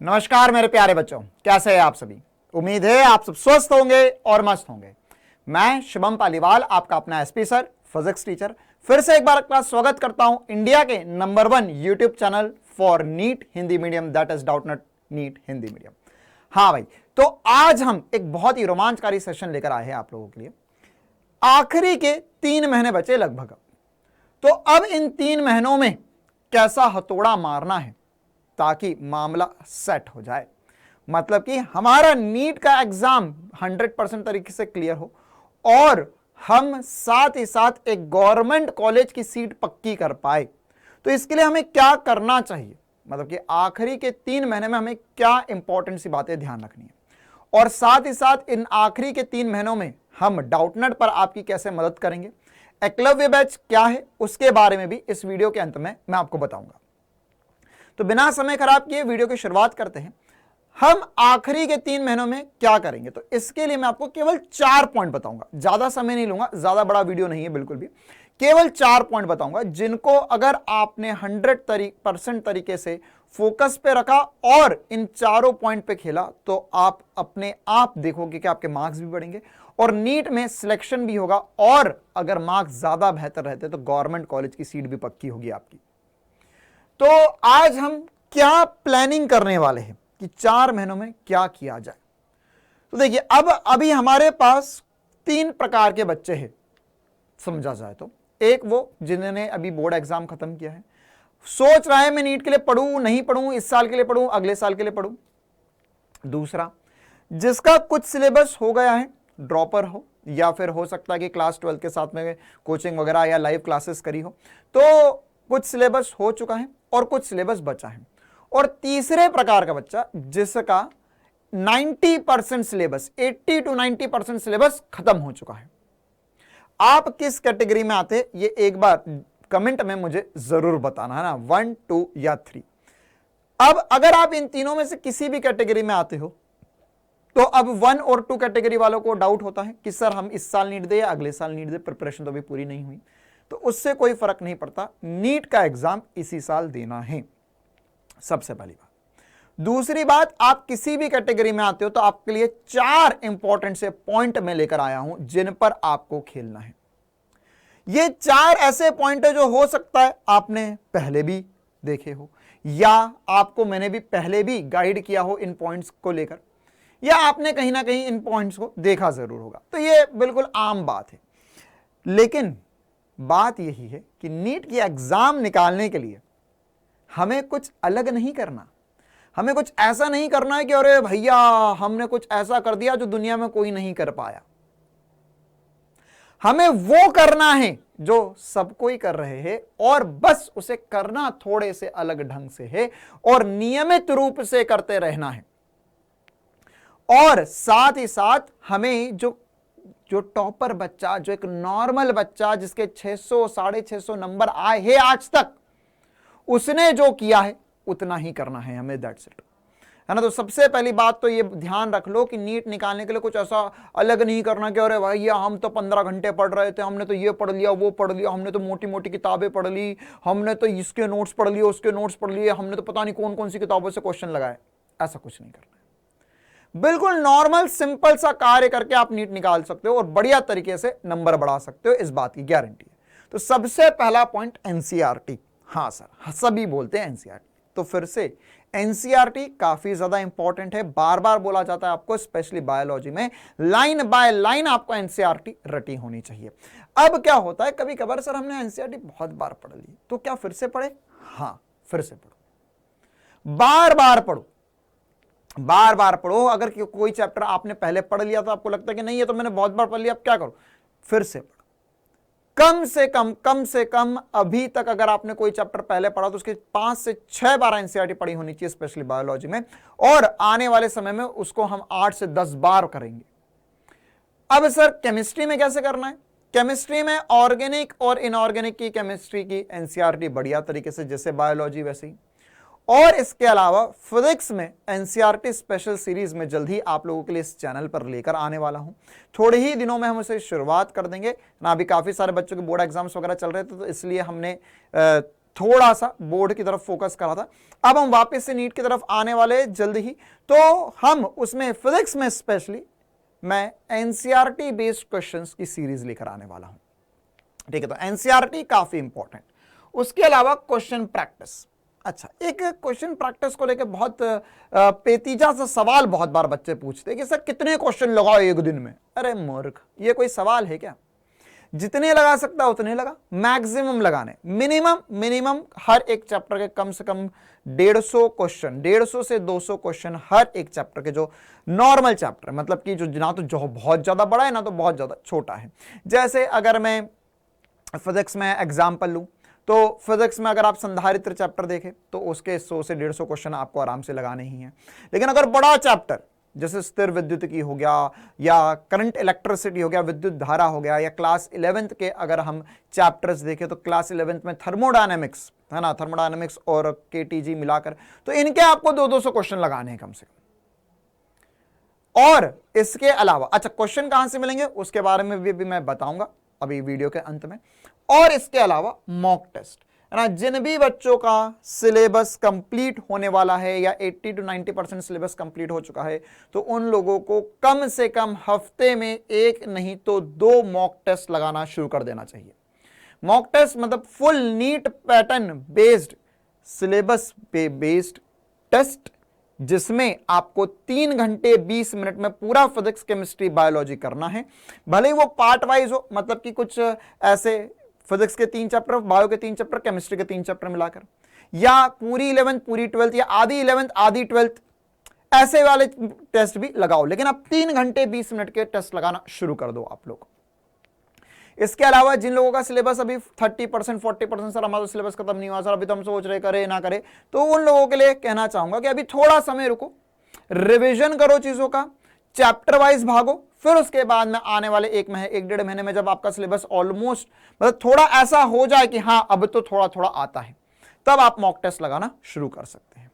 नमस्कार मेरे प्यारे बच्चों, कैसे हैं आप सभी। उम्मीद है आप सब स्वस्थ होंगे और मस्त होंगे। मैं शुभम पालीवाल, आपका अपना एसपी सर, फिजिक्स टीचर, फिर से एक बार आपका स्वागत करता हूं इंडिया के number 1 YouTube channel for NEET Hindi medium, that is Doubtnut NEET Hindi medium. हाँ भाई, तो आज हम एक बहुत ही रोमांचकारी सेशन लेकर आए हैं आप लोगों के लिए। आखिरी के 3 महीने बचे लगभग, तो अब इन 3 महीनों में कैसा हथौड़ा मारना है ताकि मामला सेट हो जाए, मतलब कि हमारा नीट का एग्जाम 100% तरीके से क्लियर हो और हम साथ ही साथ एक गवर्नमेंट कॉलेज की सीट पक्की कर पाए। तो इसके लिए हमें क्या करना चाहिए, मतलब कि आखिरी के 3 महीने में हमें क्या इंपॉर्टेंट सी बातें ध्यान रखनी है, और साथ ही साथ इन आखिरी के 3 महीनों में हम डाउटनेट पर आपकी कैसे मदद करेंगे, एकलव्य बैच क्या है, उसके बारे में भी इस वीडियो के अंत में मैं आपको बताऊंगा। तो बिना समय खराब किए वीडियो की शुरुआत करते हैं। हम आखिरी के 3 महीनों में क्या करेंगे, तो इसके लिए मैं आपको केवल 4 पॉइंट बताऊंगा, ज्यादा समय नहीं लूंगा, ज्यादा बड़ा वीडियो नहीं है बिल्कुल भी। केवल 4 पॉइंट बताऊंगा जिनको अगर आपने 100% तरीके से फोकस पे रखा और इन चारों पॉइंट पे खेला तो आप अपने आप देखोगे कि आपके मार्क्स भी बढ़ेंगे और नीट में सिलेक्शन भी होगा, और अगर मार्क्स ज्यादा बेहतर रहते तो गवर्नमेंट कॉलेज की सीट भी पक्की होगी आपकी। तो आज हम क्या प्लानिंग करने वाले हैं कि 4 महीनों में क्या किया जाए। तो देखिए, अब अभी हमारे पास 3 प्रकार के बच्चे हैं समझा जाए तो। एक वो जिन्होंने अभी बोर्ड एग्जाम खत्म किया है, सोच रहा है मैं नीट के लिए पढ़ूं नहीं पढ़ूं, इस साल के लिए पढ़ूं अगले साल के लिए पढ़ूं। दूसरा, जिसका कुछ सिलेबस हो गया है, ड्रॉपर हो या फिर हो सकता है कि क्लास 12 के साथ में कोचिंग वगैरह या लाइव क्लासेस करी हो, तो कुछ सिलेबस हो चुका है और कुछ सिलेबस बचा है। और तीसरे प्रकार का बच्चा जिसका 90% सिलेबस, 80 to 90% सिलेबस खत्म हो चुका है। आप किस कैटेगरी में आते हैं ये एक बार कमेंट में मुझे जरूर बताना है ना, 1, 2 या 3। अब अगर आप इन तीनों में से किसी भी कैटेगरी में आते हो तो अब 1 और 2 कैटेगरी वालों को डाउट होता है कि सर हम इस साल नीट दे या अगले साल नीट दे, प्रिपरेशन तो अभी पूरी नहीं हुई। तो उससे कोई फर्क नहीं पड़ता, नीट का एग्जाम इसी साल देना है, सबसे पहली बात। दूसरी बात, आप किसी भी कैटेगरी में आते हो तो आपके लिए 4 इंपॉर्टेंट से पॉइंट मैं लेकर आया हूं जिन पर आपको खेलना है। ये 4 ऐसे पॉइंट है जो हो सकता है आपने पहले भी देखे हो या आपको मैंने भी पहले भी गाइड किया हो इन पॉइंट्स को लेकर, या आपने कहीं ना कहीं इन पॉइंट्स को देखा जरूर होगा। तो ये बिल्कुल आम बात है, लेकिन बात यही है कि नीट की एग्जाम निकालने के लिए हमें कुछ अलग नहीं करना, हमें कुछ ऐसा नहीं करना है कि अरे भैया हमने कुछ ऐसा कर दिया जो दुनिया में कोई नहीं कर पाया। हमें वो करना है जो सब कोई कर रहे हैं और बस उसे करना थोड़े से अलग ढंग से है और नियमित रूप से करते रहना है। और साथ ही साथ हमें जो टॉपर बच्चा, जो एक नॉर्मल बच्चा जिसके 600 650 नंबर आए हैं आज तक, उसने जो किया है उतना ही करना है हमें, दैट्स इट, है ना। तो सबसे पहली बात तो ये ध्यान रख लो कि नीट निकालने के लिए कुछ ऐसा अलग नहीं करना कि अरे भैया हम तो 15 घंटे पढ़ रहे थे, हमने तो ये पढ़ लिया वो पढ़ लिया, हमने तो मोटी मोटी किताबें पढ़ ली, हमने तो इसके नोट्स पढ़ लिए उसके नोट्स पढ़ लिए, हमने तो पता नहीं कौन कौन सी किताबों से क्वेश्चन लगाए। ऐसा कुछ नहीं करना है। बिल्कुल नॉर्मल सिंपल सा कार्य करके आप नीट निकाल सकते हो और बढ़िया तरीके से नंबर बढ़ा सकते हो, इस बात की गारंटी है। तो सबसे पहला पॉइंट एनसीईआरटी। हाँ सर, सभी बोलते हैं एनसीईआरटी, तो फिर से एनसीईआरटी काफी ज्यादा इंपॉर्टेंट है, बार बार बोला जाता है आपको, स्पेशली बायोलॉजी में लाइन बाय लाइन आपको एनसीईआरटी रटी होनी चाहिए। अब क्या होता है, कभी कभार सर हमने एनसीईआरटी बहुत बार पढ़ ली, तो क्या फिर से पढ़े? हाँ, फिर से पढ़ो, बार बार पढ़ो, बार बार पढ़ो। अगर कोई चैप्टर आपने पहले पढ़ लिया तो आपको लगता है कि नहीं ये तो मैंने बहुत बार पढ़ लिया, अब क्या करो, फिर से पढ़ो। कम से कम अभी तक अगर आपने कोई चैप्टर पहले पढ़ा तो उसके 5 से 6 बार एनसीईआरटी पढ़ी होनी चाहिए, स्पेशली बायोलॉजी में, और आने वाले समय में उसको हम 8 से 10 बार करेंगे। अब सर केमिस्ट्री में कैसे करना है? केमिस्ट्री में ऑर्गेनिक और इनऑर्गेनिक की केमिस्ट्री की एनसीईआरटी बढ़िया तरीके से, जैसे बायोलॉजी वैसे ही। और इसके अलावा फिजिक्स में एनसीईआरटी स्पेशल सीरीज में जल्द ही आप लोगों के लिए इस चैनल पर लेकर आने वाला हूं। थोड़े ही दिनों में हम उसे शुरुआत कर देंगे ना। अभी काफी सारे बच्चों के बोर्ड एग्जाम्स वगैरह चल रहे थे, तो इसलिए हमने थोड़ा सा बोर्ड की तरफ फोकस करा था। अब हम वापस से नीट की तरफ आने वाले जल्द ही, तो हम उसमें फिजिक्स में स्पेशली मैं एनसीईआरटी बेस्ड क्वेश्चंस की सीरीज लेकर आने वाला हूं। ठीक है, तो एनसीईआरटी काफी इंपॉर्टेंट। उसके अलावा क्वेश्चन प्रैक्टिस। अच्छा, एक क्वेश्चन प्रैक्टिस को लेकर बहुत पेचीदा सा सवाल बहुत बार बच्चे पूछते हैं कि सर कितने क्वेश्चन लगाओ एक दिन में। अरे मूर्ख, ये कोई सवाल है क्या? जितने लगा सकता उतने लगा, मैक्सिमम लगाने। मिनिमम हर एक चैप्टर के कम से कम 150 क्वेश्चन, 150 से 200 क्वेश्चन हर एक चैप्टर के, जो नॉर्मल चैप्टर मतलब कि जो ना तो जो बहुत ज्यादा बड़ा है ना तो बहुत ज्यादा छोटा है। जैसे अगर मैं फिजिक्स में एग्जाम्पल लूं तो फिजिक्स में अगर आप संधारित्र चैप्टर देखें तो उसके 100 से 150 क्वेश्चन आपको आराम से लगाने ही हैं। लेकिन अगर बड़ा चैप्टर जैसे स्थिर विद्युत की हो गया, या करंट इलेक्ट्रिसिटी हो गया, विद्युत धारा हो गया, या क्लास 11th के अगर हम चैप्टर्स देखें तो क्लास 11th में थर्मोडायनेमिक्स है ना, थर्मोडायनेमिक्स और केटीजी मिलाकर, तो इनके आपको 200 क्वेश्चन लगाने हैं कम से कम। और इसके अलावा अच्छा क्वेश्चन कहां से मिलेंगे उसके बारे में भी मैं बताऊंगा अभी वीडियो के अंत में। और इसके अलावा मॉक टेस्ट है ना, जिन भी बच्चों का सिलेबस कंप्लीट होने वाला है या 80 to 90% सिलेबस कंप्लीट हो चुका है, तो उन लोगों को कम से कम हफ्ते में एक नहीं तो 2 मॉक टेस्ट लगाना शुरू कर देना चाहिए। मॉक टेस्ट मतलब full NEET pattern based, syllabus पे बेस्ड टेस्ट, जिसमें आपको 3 घंटे 20 मिनट में पूरा फिजिक्स केमिस्ट्री बायोलॉजी करना है। भले ही वो पार्ट वाइज हो, मतलब कि कुछ ऐसे फिजिक्स के 3 चैप्टर, बायो के 3 चैप्टर, केमिस्ट्री के 3 चैप्टर मिलाकर, या पूरी 11th पूरी 12th, या आधी 11th आधी 12th, ऐसे वाले टेस्ट भी लगाओ। लेकिन अब 3 घंटे 20 मिनट के टेस्ट लगाना शुरू कर दो आप लोग। इसके अलावा जिन लोगों का सिलेबस अभी 30% 40%, सर हमारा सिलेबस खत्म नहीं हुआ सर, अभी तो हम सोच रहे करे ना करे, तो उन लोगों के लिए कहना चाहूंगा कि अभी थोड़ा समय रुको, रिवीजन करो चीजों का, चैप्टर वाइज भागो, फिर उसके बाद में आने वाले 1-1.5 महीने में जब आपका सिलेबस ऑलमोस्ट मतलब थोड़ा ऐसा हो जाए कि हाँ अब तो थोड़ा थोड़ा आता है, तब आप मॉक टेस्ट लगाना शुरू कर सकते हैं।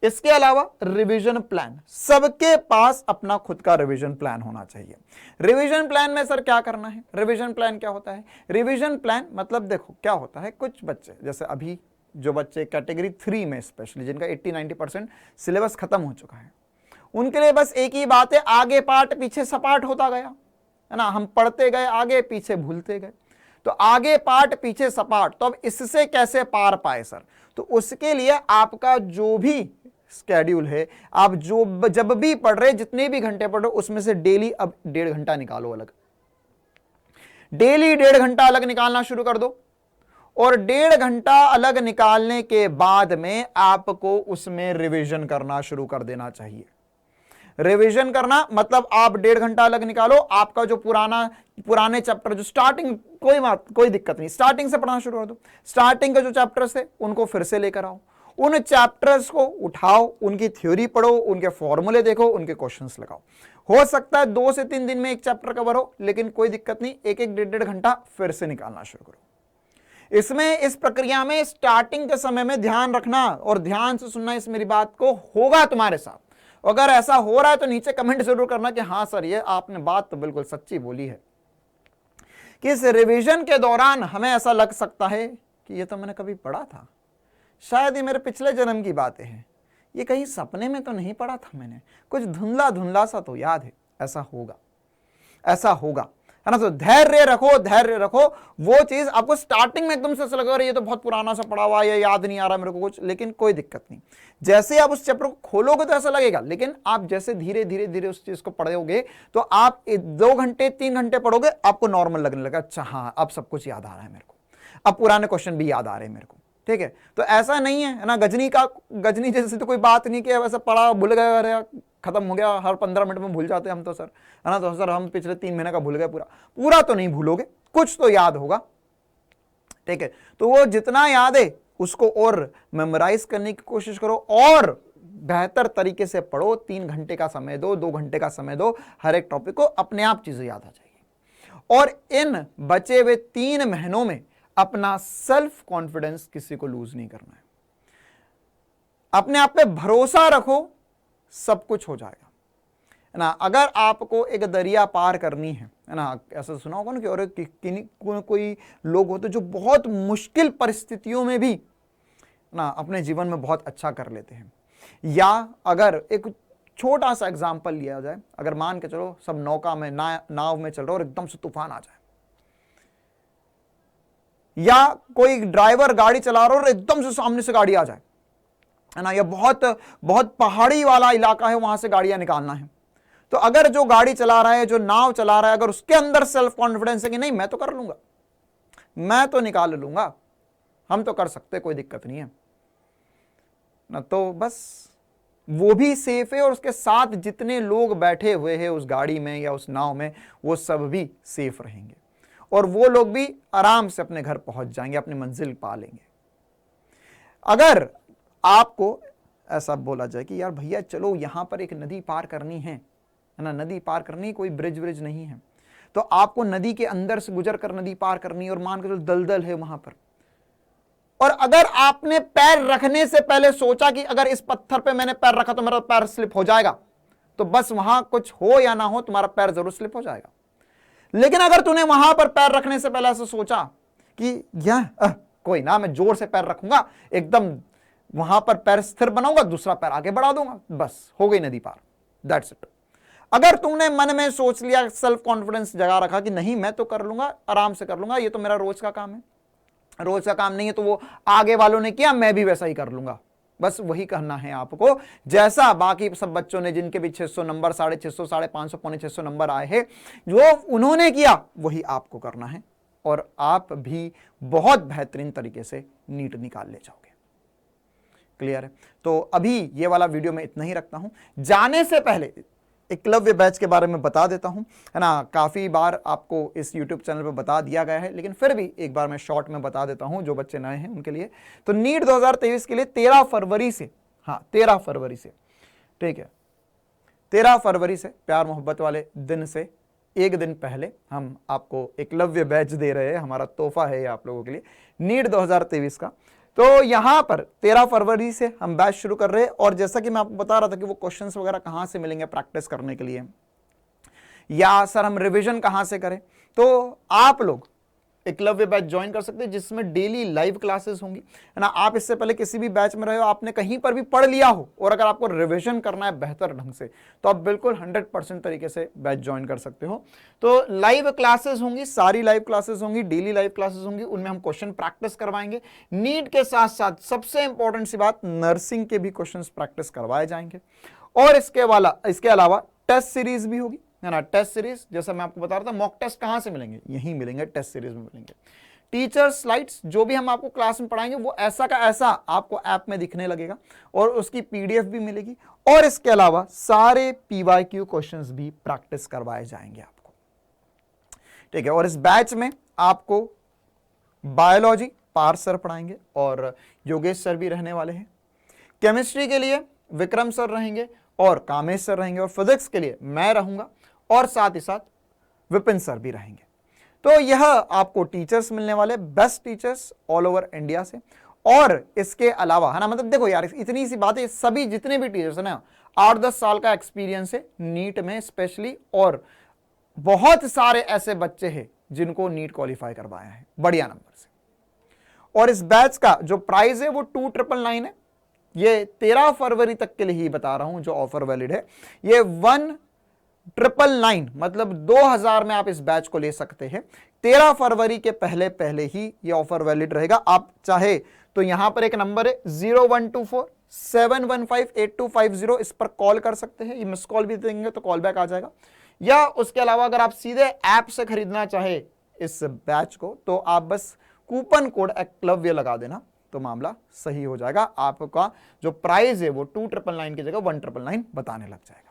इसके अलावा रिवीजन प्लान, सबके पास अपना खुद का रिवीजन प्लान होना चाहिए। रिवीजन प्लान में सर क्या करना है? रिवीजन प्लान क्या होता है? रिवीजन प्लान मतलब देखो क्या होता है, कुछ बच्चे जैसे अभी जो बच्चे कैटेगरी 3 में स्पेशली जिनका 80-90% सिलेबस खत्म हो चुका है, उनके लिए बस एक ही बात है, आगे पाठ पीछे सपाट होता गया है ना, हम पढ़ते गए आगे पीछे भूलते गए, तो आगे पाठ पीछे सपाट, तो अब इससे कैसे पार पाए सर? तो उसके लिए आपका जो भी स्केड्यूल है, आप जो जब भी पढ़ रहे, जितने भी घंटे पढ़ रहे, उसमें से डेली अब 1.5 घंटा निकालो अलग, डेली 1.5 घंटा अलग निकालना शुरू कर दो। और 1.5 घंटा अलग निकालने के बाद में आपको उसमें रिवीजन करना शुरू कर देना चाहिए। रिवीजन करना मतलब आप 1.5 घंटा अलग निकालो, आपका जो पुराने चैप्टर जो स्टार्टिंग, कोई दिक्कत नहीं, स्टार्टिंग से पढ़ना शुरू कर दो। स्टार्टिंग के जो चैप्टर्स थे उनको फिर से लेकर आओ, उन चैप्टर्स को उठाओ, उनकी थ्योरी पढ़ो, उनके फॉर्मूले देखो, उनके क्वेश्चंस लगाओ। हो सकता है 2 से 3 दिन में एक चैप्टर कवर हो, लेकिन कोई दिक्कत नहीं, 1-1, 1.5 घंटा फिर से निकालना शुरू करो। इसमें इस प्रक्रिया में स्टार्टिंग के समय में ध्यान रखना और ध्यान से सुनना, इस मेरी बात को होगा तुम्हारे साथ। अगर ऐसा हो रहा है तो नीचे कमेंट जरूर करना कि हाँ सर ये आपने बात तो बिल्कुल सच्ची बोली है, कि इस रिवीजन के दौरान हमें ऐसा लग सकता है कि ये तो मैंने कभी पढ़ा था, शायद ये मेरे पिछले जन्म की बातें हैं, ये कहीं सपने में तो नहीं पढ़ा था मैंने, कुछ धुंधला धुंधला सा तो याद है। ऐसा होगा है ना। तो धैर्य रखो। वो चीज आपको स्टार्टिंग में एकदम से ऐसा लगा ये तो बहुत पुराना सा पढ़ा हुआ, ये याद नहीं आ रहा मेरे को कुछ, लेकिन कोई दिक्कत नहीं, जैसे आप उस चैप्टर को खोलोगे तो ऐसा लगेगा, लेकिन आप जैसे धीरे धीरे उस चीज को पढ़ोगे तो आप 2 घंटे 3 घंटे पढ़ोगे, आपको नॉर्मल लगने लगा, अच्छा हाँ अब सब कुछ याद आ रहा है मेरे को, अब पुराने क्वेश्चन भी याद आ रहे हैं मेरे को। ठीक है, तो ऐसा नहीं है ना, गजनी जैसे तो कोई बात नहीं कि वैसे पढ़ा भूल गया, अरे खत्म हो गया, हर 15 मिनट में भूल जाते हैं हम तो सर, है ना। तो सर हम पिछले 3 महीने का भूल गए, पूरा तो नहीं भूलोगे, कुछ तो याद होगा। ठीक है, तो वो जितना याद है उसको और मेमोराइज करने की कोशिश करो और बेहतर तरीके से पढ़ो। 3 घंटे का समय दो, 2 घंटे का समय दो, हर एक टॉपिक को, अपने आप चीजें याद आ जाएगी। और इन बचे हुए 3 महीनों में अपना सेल्फ कॉन्फिडेंस किसी को लूज नहीं करना है, अपने आप पे भरोसा रखो, सब कुछ हो जाएगा है ना, अगर आपको एक दरिया पार करनी है ना, ऐसा सुना होगा ना कि और कोई लोग होते जो बहुत मुश्किल परिस्थितियों में भी ना अपने जीवन में बहुत अच्छा कर लेते हैं। या अगर एक छोटा सा एग्जाम्पल लिया जाए, अगर मान के चलो सब नौका में नाव में चल रहे और एकदम से तूफान आ जाए, या कोई ड्राइवर गाड़ी चला रहा और एकदम से सामने से गाड़ी आ जाए, है ना, या बहुत बहुत पहाड़ी वाला इलाका है, वहां से गाड़ियां निकालना है, तो अगर जो गाड़ी चला रहा है, जो नाव चला रहा है, अगर उसके अंदर सेल्फ कॉन्फिडेंस है कि नहीं मैं तो कर लूंगा, मैं तो निकाल लूंगा, हम तो कर सकते, कोई दिक्कत नहीं है ना, तो बस वो भी सेफ है और उसके साथ जितने लोग बैठे हुए हैं उस गाड़ी में या उस नाव में, वो सब भी सेफ रहेंगे और वो लोग भी आराम से अपने घर पहुंच जाएंगे, अपनी मंजिल पा लेंगे। अगर आपको ऐसा बोला जाए कि यार भैया चलो यहां पर एक नदी पार करनी है ना, नदी पार करनी, कोई ब्रिज नहीं है, तो आपको नदी के अंदर से गुजर कर नदी पार करनी है और मान के चलो दलदल है वहां पर, और अगर आपने पैर रखने से पहले सोचा कि अगर इस पत्थर पे मैंने पैर रखा तो मेरा पैर स्लिप हो जाएगा, तो बस वहां कुछ हो या ना हो तुम्हारा पैर जरूर स्लिप हो जाएगा। लेकिन अगर तूने वहां पर पैर रखने से पहले ऐसा सोचा कि कोई ना, मैं जोर से पैर रखूंगा, एकदम वहां पर पैर स्थिर बनाऊंगा, दूसरा पैर आगे बढ़ा दूंगा, बस हो गई नदी पार, दैट्स इट। अगर तुमने मन में सोच लिया, सेल्फ कॉन्फिडेंस जगा रखा कि नहीं मैं तो कर लूंगा, आराम से कर लूंगा, ये तो मेरा रोज का काम है, रोज का काम नहीं है तो वो आगे वालों ने किया मैं भी वैसा ही कर लूंगा, बस वही करना है आपको, जैसा बाकी सब बच्चों ने जिनके भी 600 नंबर, 650, 550, पौने 600 नंबर आए हैं, जो उन्होंने किया वही आपको करना है और आप भी बहुत बेहतरीन तरीके से नीट निकाल ले जाओगे। क्लियर है? तो अभी ये वाला वीडियो मैं इतना ही रखता हूं। जाने से पहले एकलव्य बैच के बारे में बता देता हूं, है ना, काफी बार आपको इस YouTube चैनल पर बता दिया गया है, लेकिन फिर भी एक बार मैं शॉर्ट में बता देता हूं जो बच्चे नए हैं उनके लिए। तो नीट 2023 के लिए 13 फरवरी से, हाँ 13 फरवरी से, ठीक है, 13 फरवरी से प्यार मोहब्बत वाले दिन से एक दिन पहले हम आपको एकलव्य बैच दे रहे हैं, हमारा तोहफा है ये आप लोगों के लिए नीट 2023 का। तो यहां पर 13 फरवरी से हम बैच शुरू कर रहे हैं और जैसा कि मैं आपको बता रहा था कि वो क्वेश्चंस वगैरह कहां से मिलेंगे प्रैक्टिस करने के लिए, या सर हम रिवीजन कहां से करें, तो आप लोग एकलव्य बैच ज्वाइन कर सकते हैं जिसमें डेली लाइव क्लासेस होंगी, है ना। आप इससे पहले किसी भी बैच में रहे हो, आपने कहीं पर भी पढ़ लिया हो और अगर आपको रिवीजन करना है बेहतर ढंग से तो आप बिल्कुल 100% तरीके से बैच ज्वाइन कर सकते हो। तो लाइव क्लासेस होंगी, सारी लाइव क्लासेस होंगी, डेली लाइव क्लासेस होंगी, उनमें हम क्वेश्चन प्रैक्टिस करवाएंगे। नीट के साथ साथ सबसे इंपॉर्टेंट सी बात, नर्सिंग के भी क्वेश्चन प्रैक्टिस करवाए जाएंगे और इसके अलावा टेस्ट सीरीज भी होगी, है ना। टेस्ट सीरीज जैसा मैं आपको बता रहा था, मॉक टेस्ट कहां से मिलेंगे, यहीं मिलेंगे, टेस्ट सीरीज में मिलेंगे। टीचर स्लाइड्स जो भी हम आपको क्लास में पढ़ाएंगे वो ऐसा का ऐसा आपको ऐप में दिखने लगेगा और उसकी पीडीएफ भी मिलेगी और इसके अलावा सारे पीवाईक्यू क्वेश्चंस भी प्रैक्टिस करवाए जाएंगे आपको, ठीक है। और इस बैच में आपको बायोलॉजी पार सर पढ़ाएंगे और योगेश सर भी रहने वाले हैं। केमिस्ट्री के लिए विक्रम सर रहेंगे और कामेश सर रहेंगे और फिजिक्स के लिए मैं रहूंगा और साथ ही साथ विपिन सर भी रहेंगे। तो यह आपको टीचर्स मिलने वाले, best teachers all over India से। और इसके अलावा, है ना, मतलब देखो यार इतनी सी बात है, सभी जितने भी टीचर्स हैं ना 8-10 साल का एक्सपीरियंस है नीट में स्पेशली, और बहुत सारे ऐसे बच्चे हैं जिनको नीट क्वालिफाई करवाया है बढ़िया नंबर से। और इस बैच का जो प्राइस है वो 2999 है। ये 13 फरवरी तक के लिए ही बता रहा हूं जो ऑफर वैलिड है। ये 1999 मतलब 2000 में आप इस बैच को ले सकते हैं। 13 फरवरी के पहले पहले ही ये ऑफर वैलिड रहेगा। आप चाहे तो यहां पर एक नंबर है 0124-715-8250, इस पर कॉल कर सकते हैं। ये मिस कॉल भी देंगे तो कॉल बैक आ जाएगा, या उसके अलावा अगर आप सीधे ऐप से खरीदना चाहे इस बैच को तो आप बस कूपन कोड एकलव्य लगा देना तो मामला सही हो जाएगा। आपका जो प्राइस है वो 2999 की जगह 1999 बताने लग जाएगा।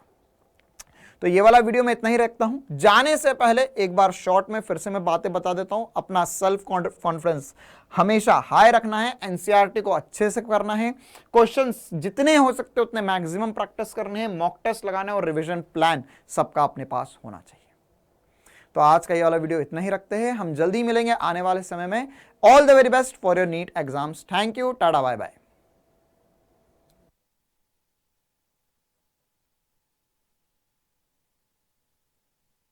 तो ये वाला वीडियो मैं इतना ही रखता हूं। जाने से पहले एक बार शॉर्ट में फिर से मैं बातें बता देता हूं। अपना सेल्फ कॉन्फिडेंस हमेशा हाई रखना है, एनसीईआरटी को अच्छे से करना है, क्वेश्चंस जितने हो सकते उतने मैक्सिमम प्रैक्टिस करने हैं, मॉक टेस्ट लगाना है और रिवीजन प्लान सबका अपने पास होना चाहिए। तो आज का ये वाला वीडियो इतना ही रखते हैं, हम जल्दी मिलेंगे आने वाले समय में। All the very best for your NEET exams. Thank you, tata, bye bye.